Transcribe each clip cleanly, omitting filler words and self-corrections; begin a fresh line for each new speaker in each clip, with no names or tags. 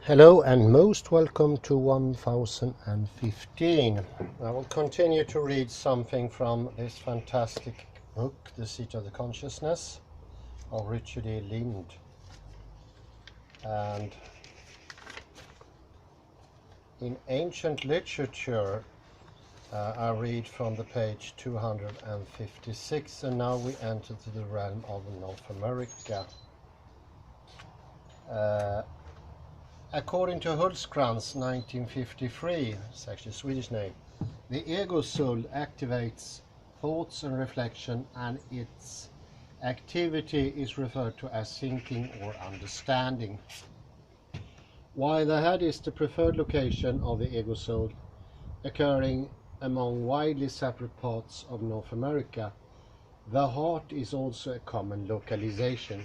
Hello and most welcome to 1015. I will continue to read something from this fantastic book, The Seat of the Consciousness, of Richard E. Lind. And in ancient literature, I read from the page 256, and now we enter to the realm of North America. According to Hultkrantz, 1953, it's actually a Swedish name, the ego soul activates thoughts and reflection, and its activity is referred to as thinking or understanding. While the head is the preferred location of the ego soul, occurring among widely separate parts of North America, the heart is also a common localization.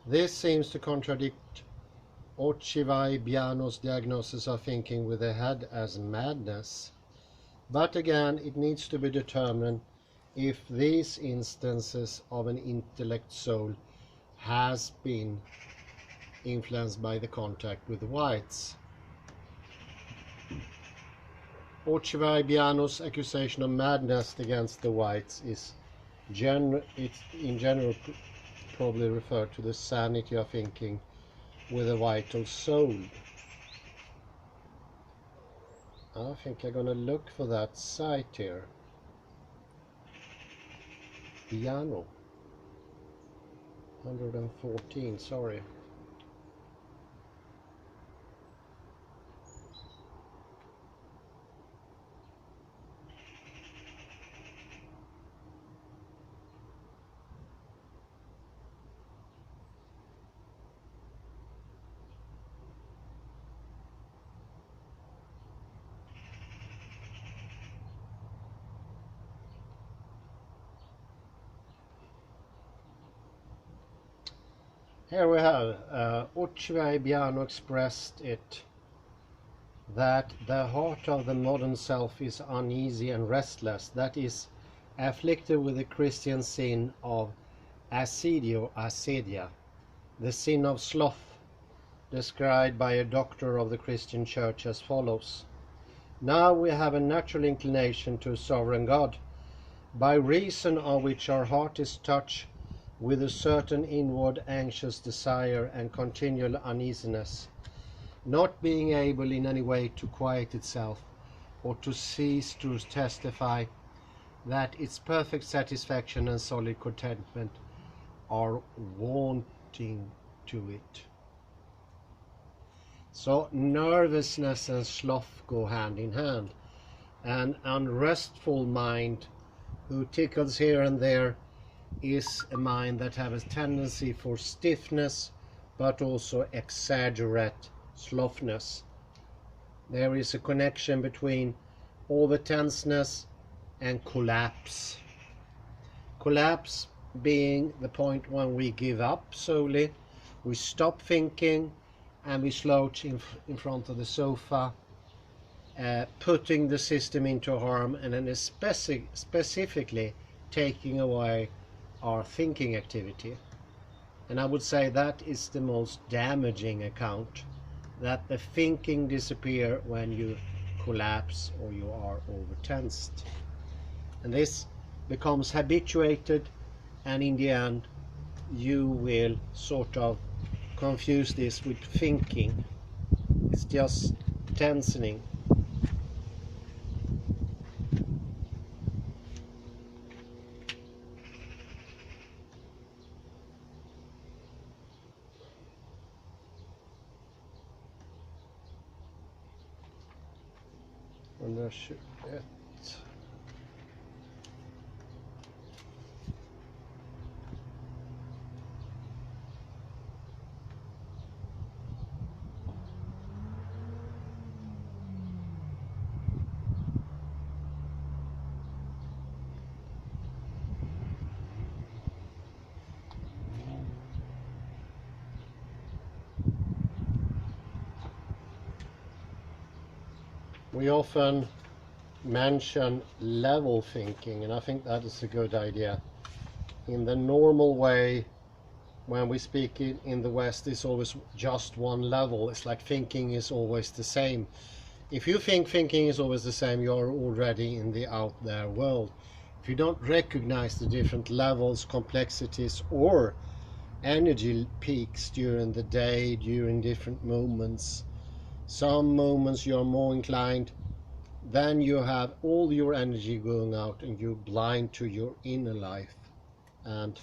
This seems to contradict Biano's diagnosis of thinking with the head as madness. But again, it needs to be determined if these instances of an intellect soul has been influenced by the contact with the whites. Biano's accusation of madness against the whites is in general probably referred to the sanity of thinking with a vital soul. I think I'm gonna look for that site here. Piano 114, sorry. Here we have Biano expressed it that the heart of the modern self is uneasy and restless, that is, afflicted with the Christian sin of acedia, the sin of sloth, described by a doctor of the Christian Church as follows: now we have a natural inclination to a sovereign God, by reason of which our heart is touched with a certain inward anxious desire and continual uneasiness, not being able in any way to quiet itself or to cease to testify that its perfect satisfaction and solid contentment are wanting to it. So nervousness and sloth go hand in hand. An unrestful mind who tickles here and there is a mind that has a tendency for stiffness, but also exaggerate slothness. There is a connection between over tenseness and collapse. Collapse being the point when we give up solely, we stop thinking and we slouch in front of the sofa, putting the system into harm, and then specifically taking away our thinking activity. And I would say that is the most damaging account, that the thinking disappear when you collapse or you are overtensed. And this becomes habituated, and in the end you will sort of confuse this with thinking. It's just tensioning. We often mention level thinking, and I think that is a good idea. In the normal way, when we speak in the West, is always just one level. It's like thinking is always the same. If you think thinking is always the same, you're already in the out there world. If you don't recognize the different levels, complexities, or energy peaks during the day, during different moments, some moments you're more inclined, then you have all your energy going out and you're blind to your inner life. And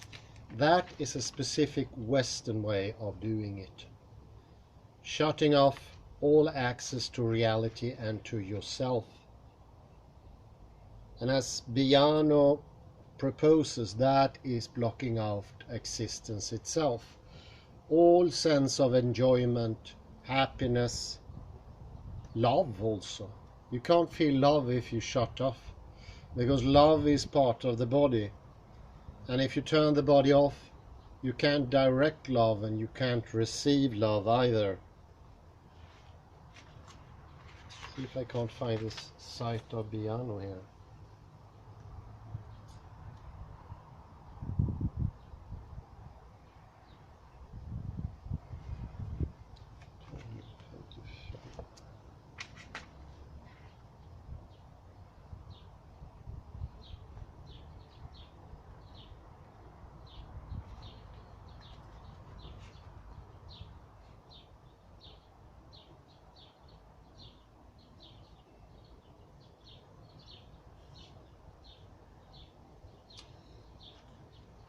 that is a specific Western way of doing it. Shutting off all access to reality and to yourself. And as Biano proposes, that is blocking out existence itself. All sense of enjoyment, happiness, love also. You can't feel love if you shut off, because love is part of the body. And if you turn the body off, you can't direct love and you can't receive love either. See if I can't find this site of Biano here.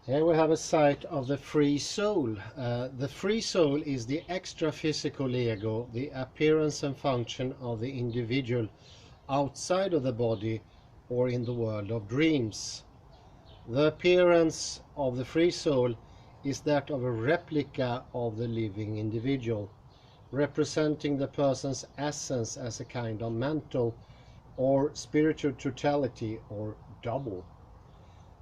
Here we have a sight of the free soul. The free soul is the extra-physical ego, the appearance and function of the individual outside of the body or in the world of dreams. The appearance of the free soul is that of a replica of the living individual, representing the person's essence as a kind of mental or spiritual totality or double.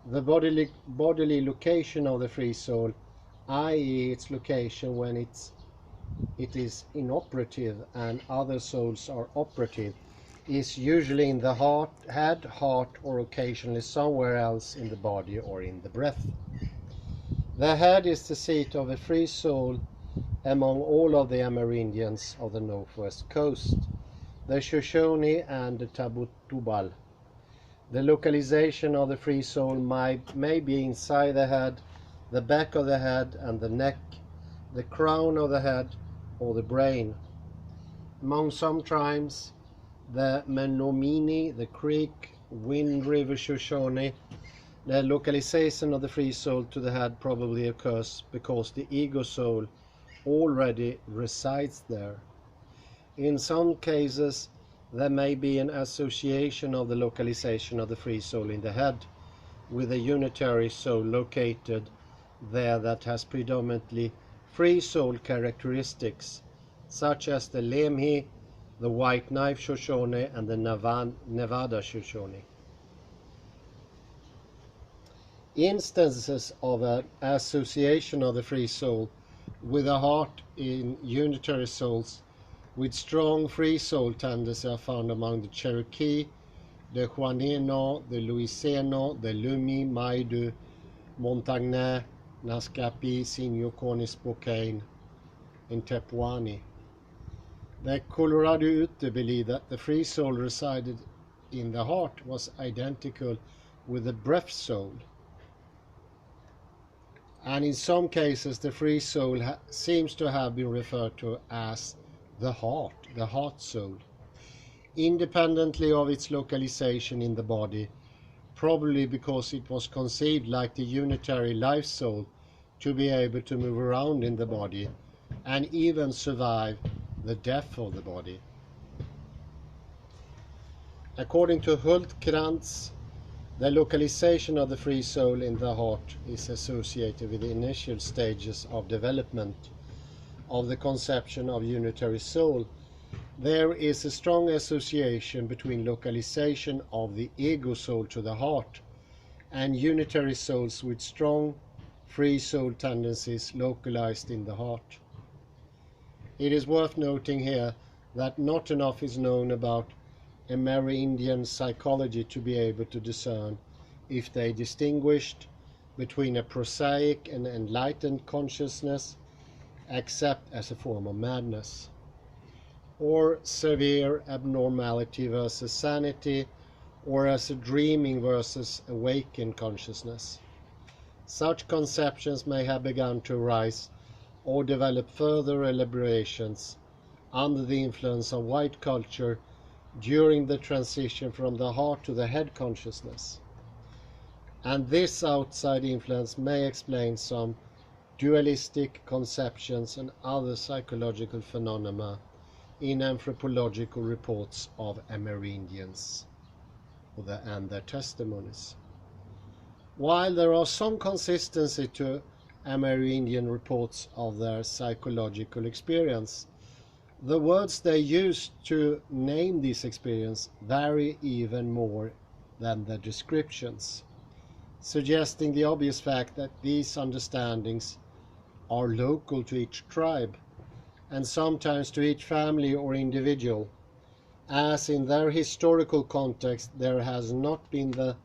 The bodily location of the free soul, i.e. its location when it is inoperative and other souls are operative, is usually in the head, heart, or occasionally somewhere else in the body or in the breath. The head is the seat of the free soul among all of the Amerindians of the northwest coast, the Shoshone and the Tabutubal. The localization of the free soul may be inside the head, the back of the head and the neck, the crown of the head, or the brain. Among some tribes, the Menominee, the Creek, Wind River Shoshone, the localization of the free soul to the head probably occurs because the ego soul already resides there. In some cases, there may be an association of the localization of the free soul in the head with a unitary soul located there that has predominantly free soul characteristics, such as the Lemhi, the White Knife Shoshone, and the Nevada Shoshone. Instances of an association of the free soul with a heart in unitary souls with strong free soul tendencies are found among the Cherokee, the Juaneno, the Louisiano, the Lumi, Maidu, Montagnais, Naskapi, Sinyoconee, Spokane, and Tepuani. The Colorado Ute believed that the free soul resided in the heart was identical with the breath soul. And in some cases the free soul seems to have been referred to as the heart soul, independently of its localization in the body, probably because it was conceived like the unitary life soul to be able to move around in the body and even survive the death of the body. According to Hultkrantz, the localization of the free soul in the heart is associated with the initial stages of development of the conception of unitary soul. There is a strong association between localization of the ego soul to the heart and unitary souls with strong free soul tendencies localized in the heart. It is worth noting here that not enough is known about Amerindian psychology to be able to discern if they distinguished between a prosaic and enlightened consciousness, except as a form of madness, or severe abnormality versus sanity, or as a dreaming versus awakened consciousness. Such conceptions may have begun to arise or develop further elaborations under the influence of white culture during the transition from the heart to the head consciousness. And this outside influence may explain some dualistic conceptions and other psychological phenomena in anthropological reports of Amerindians and their testimonies. While there are some consistency to Amerindian reports of their psychological experience, the words they use to name this experience vary even more than the descriptions, suggesting the obvious fact that these understandings are local to each tribe, and sometimes to each family or individual, as in their historical context there has not been the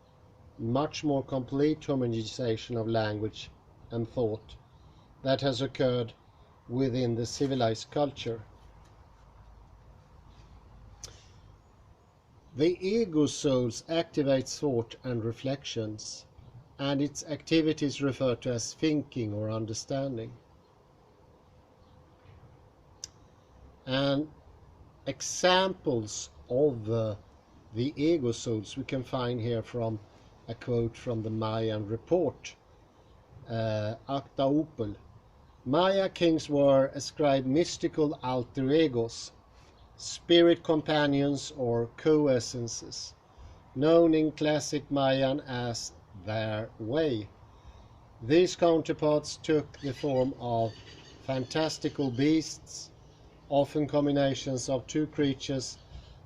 much more complete homogenization of language and thought that has occurred within the civilized culture. The ego souls activate thought and reflections, and its activities referred to as thinking or understanding. And examples of the ego souls we can find here from a quote from the Mayan report, Actaupel. Maya kings were ascribed mystical alter egos, spirit companions or coessences, known in classic Mayan as their way. These counterparts took the form of fantastical beasts, often combinations of two creatures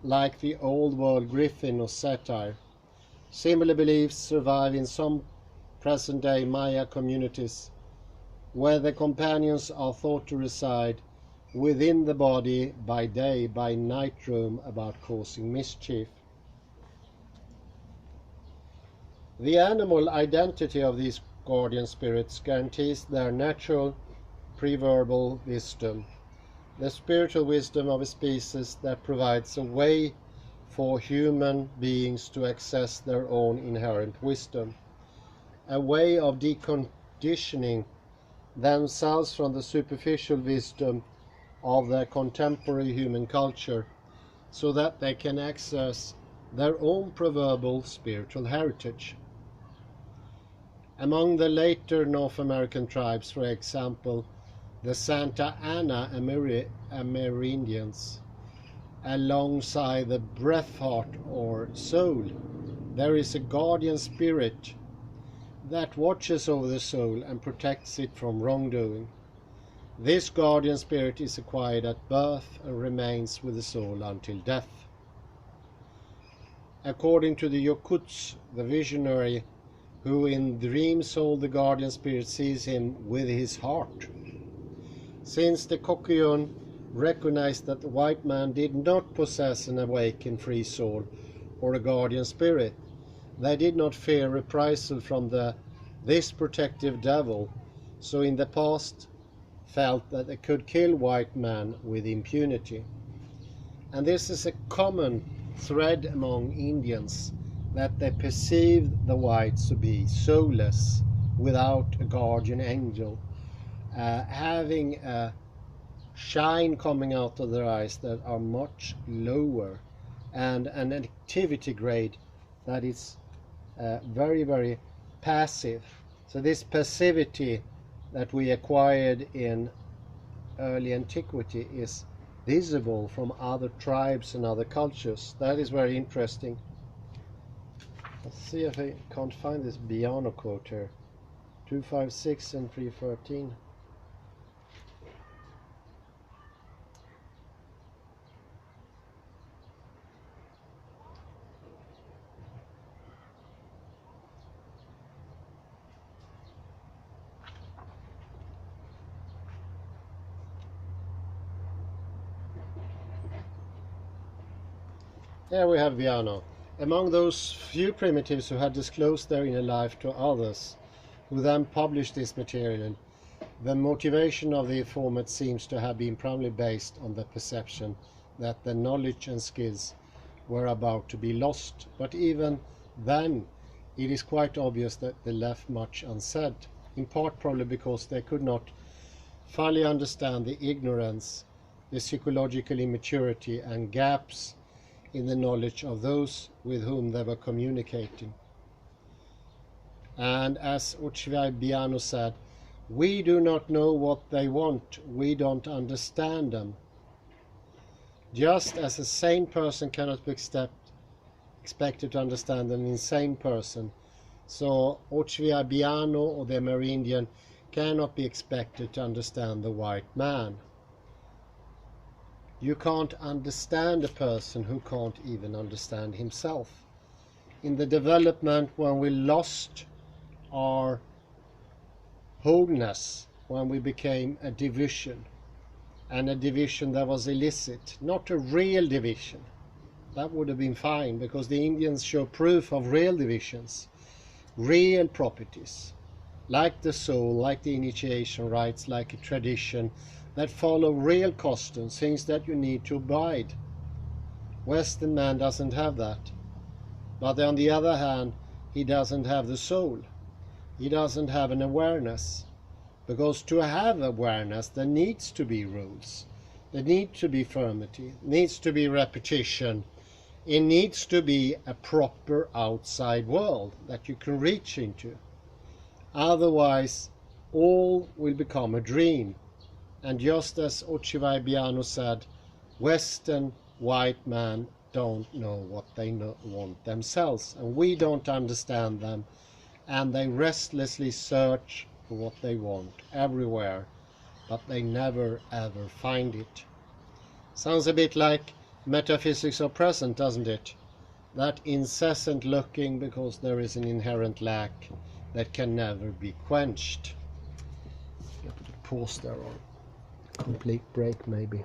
like the old world griffin or satyr. Similar beliefs survive in some present-day Maya communities, where the companions are thought to reside within the body by day, by night roam about causing mischief. The animal identity of these guardian spirits guarantees their natural pre-verbal wisdom, the spiritual wisdom of a species that provides a way for human beings to access their own inherent wisdom, a way of deconditioning themselves from the superficial wisdom of their contemporary human culture, so that they can access their own proverbial spiritual heritage. Among the later North American tribes, for example, the Santa Ana Amerindians, alongside the breath heart or soul, there is a guardian spirit that watches over the soul and protects it from wrongdoing. This guardian spirit is acquired at birth and remains with the soul until death. According to the Yokuts, the visionary who in dreams told the guardian spirit sees him with his heart. Since the Kokuyun recognized that the white man did not possess an awakened free soul or a guardian spirit, they did not fear reprisal from this protective devil, so in the past felt that they could kill white men with impunity. And this is a common thread among Indians, that they perceive the whites to be soulless, without a guardian angel, having a shine coming out of their eyes that are much lower, and an activity grade that is very, very passive. So this passivity that we acquired in early antiquity is visible from other tribes and other cultures. That is very interesting. Let's see if I can't find this Biano quote here. 256 and 313. Here we have Viano. Among those few primitives who had disclosed their inner life to others, who then published this material, the motivation of the format seems to have been primarily based on the perception that the knowledge and skills were about to be lost. But even then, it is quite obvious that they left much unsaid, in part probably because they could not fully understand the ignorance, the psychological immaturity and gaps in the knowledge of those with whom they were communicating. And as Octaviano said, we do not know what they want, we don't understand them. Just as a sane person cannot be expected to understand an insane person, so Octaviano or the Amerindian cannot be expected to understand the white man. You can't understand a person who can't even understand himself. In the development, when we lost our wholeness, when we became a division, and a division that was illicit, not a real division, that would have been fine, because the Indians show proof of real divisions, real properties, like the soul, like the initiation rites, like a tradition, that follow real customs, things that you need to abide. Western man doesn't have that. But on the other hand, he doesn't have the soul. He doesn't have an awareness. Because to have awareness, there needs to be rules. There needs to be firmity. Needs to be repetition. It needs to be a proper outside world that you can reach into. Otherwise, all will become a dream. And just as Octaviano said, Western white men don't know what they want themselves, and we don't understand them, and they restlessly search for what they want everywhere, but they never ever find it. Sounds a bit like metaphysics of present, doesn't it? That incessant looking because there is an inherent lack that can never be quenched. Pause there, or complete break maybe.